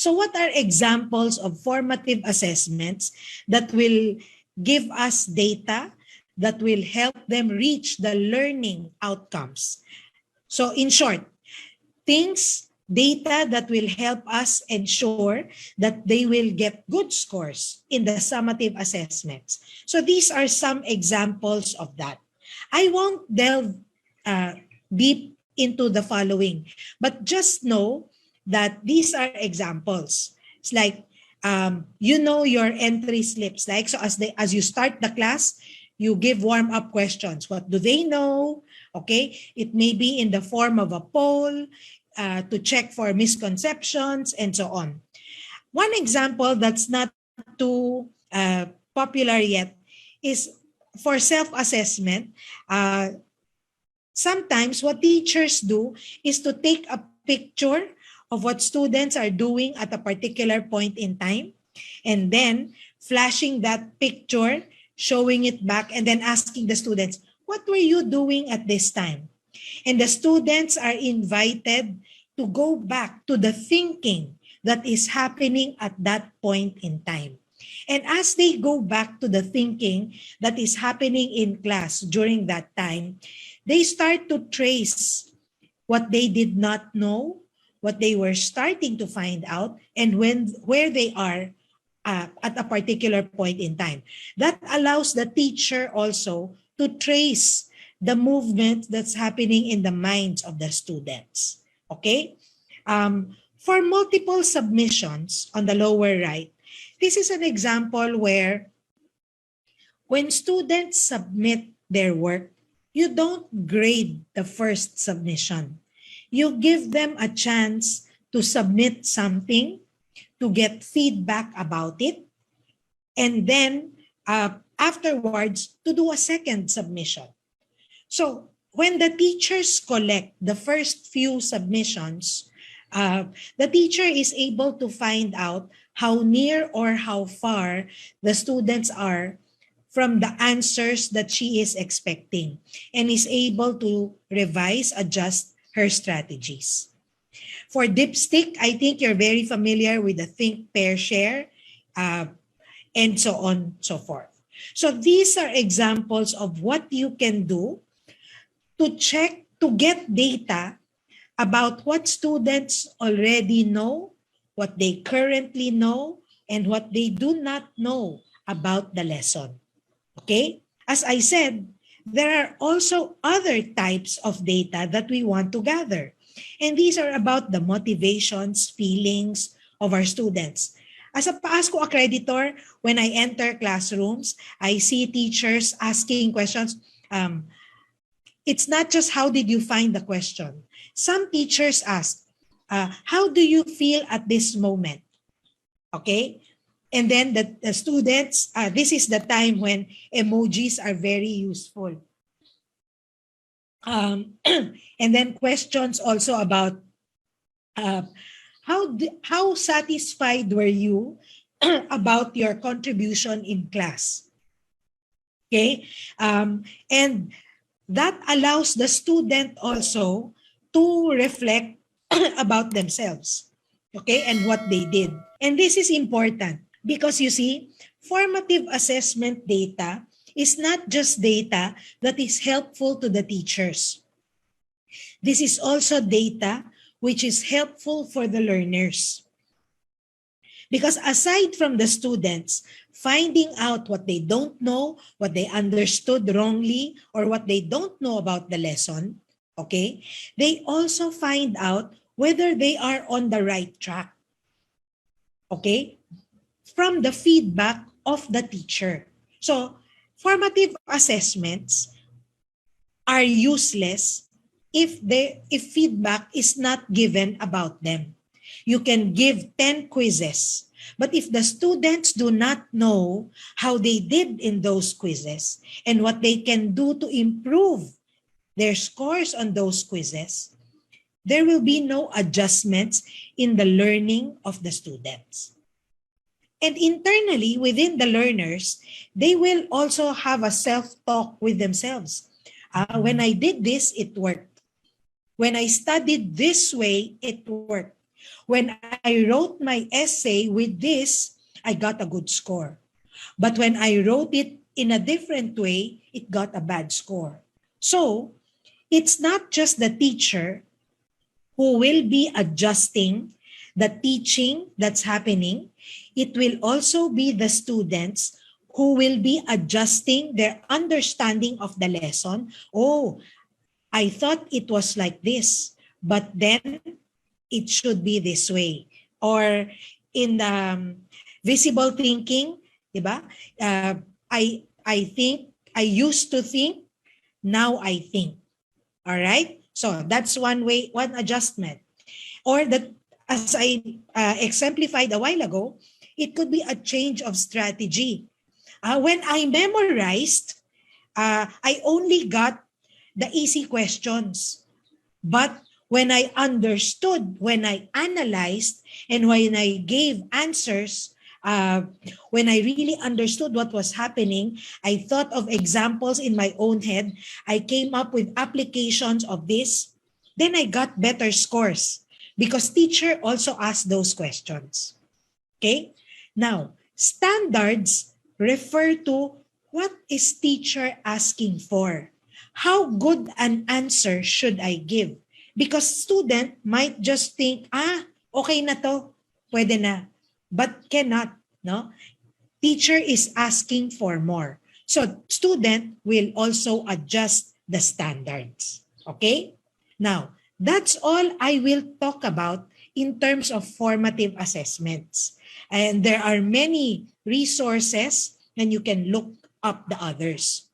So what are examples of formative assessments that will give us data that will help them reach the learning outcomes? So in short, data that will help us ensure that they will get good scores in the summative assessments. So these are some examples of that. I won't delve deep into the following, but just know that these are examples. It's like, you know your entry slips. Like, so as you start the class, you give warm-up questions. What do they know? Okay, it may be in the form of a poll to check for misconceptions and so on. One example that's not too popular yet is for self-assessment. Sometimes what teachers do is to take a picture of what students are doing at a particular point in time, and then flashing that picture, showing it back, and then asking the students, what were you doing at this time? And the students are invited to go back to the thinking that is happening at that point in time. And as they go back to the thinking that is happening in class during that time, they start to trace what they did not know, what they were starting to find out, and where they are at a particular point in time. That allows the teacher also to trace the movement that's happening in the minds of the students. Okay? For multiple submissions on the lower right, this is an example where when students submit their work, you don't grade the first submission. You give them a chance to submit something, to get feedback about it, and then afterwards to do a second submission. So when the teachers collect the first few submissions, the teacher is able to find out how near or how far the students are from the answers that she is expecting, and is able to revise, adjust her strategies. For dipstick, I think you're very familiar with the think, pair, share, and so on, so forth. So these are examples of what you can do to check, to get data about what students already know, what they currently know, and what they do not know about the lesson. Okay? As I said, there are also other types of data that we want to gather. And these are about the motivations, feelings of our students. As a PASCO accreditor, when I enter classrooms, I see teachers asking questions. It's not just how did you find the question. Some teachers ask, how do you feel at this moment? Okay? And then the students, this is the time when emojis are very useful. And then questions also about how satisfied were you about your contribution in class? Okay? And that allows the student also to reflect about themselves, okay, and what they did. And this is important because you see, formative assessment data is not just data that is helpful to the teachers. This is also data which is helpful for the learners. Because aside from the students finding out what they don't know, what they understood wrongly, or what they don't know about the lesson, okay, they also find out whether they are on the right track, okay, from the feedback of the teacher. So, formative assessments are useless if feedback is not given about them. You can give 10 quizzes, but if the students do not know how they did in those quizzes and what they can do to improve their scores on those quizzes, there will be no adjustments in the learning of the students. And internally, within the learners, they will also have a self-talk with themselves. When I did this, it worked. When I studied this way, it worked. when I wrote my essay with this, I got a good score. But when I wrote it in a different way, it got a bad score. So it's not just the teacher who will be adjusting the teaching that's happening. It will also be the students who will be adjusting their understanding of the lesson. Oh, I thought it was like this, but then it should be this way. Or in the visible thinking, diba? I used to think, now I think. All right? So that's one way, one adjustment. Or that, as I exemplified a while ago, it could be a change of strategy. When I memorized, I only got the easy questions. But when I understood, when I analyzed, and when I gave answers, when I really understood what was happening, I thought of examples in my own head. I came up with applications of this. Then I got better scores because teacher also asked those questions. Okay? Now, standards refer to what is teacher asking for. How good an answer should I give? Because student might just think, okay na to, pwede na. But cannot, no? Teacher is asking for more. So student will also adjust the standards. Okay? Now, that's all I will talk about in terms of formative assessments. And there are many resources and you can look up the others.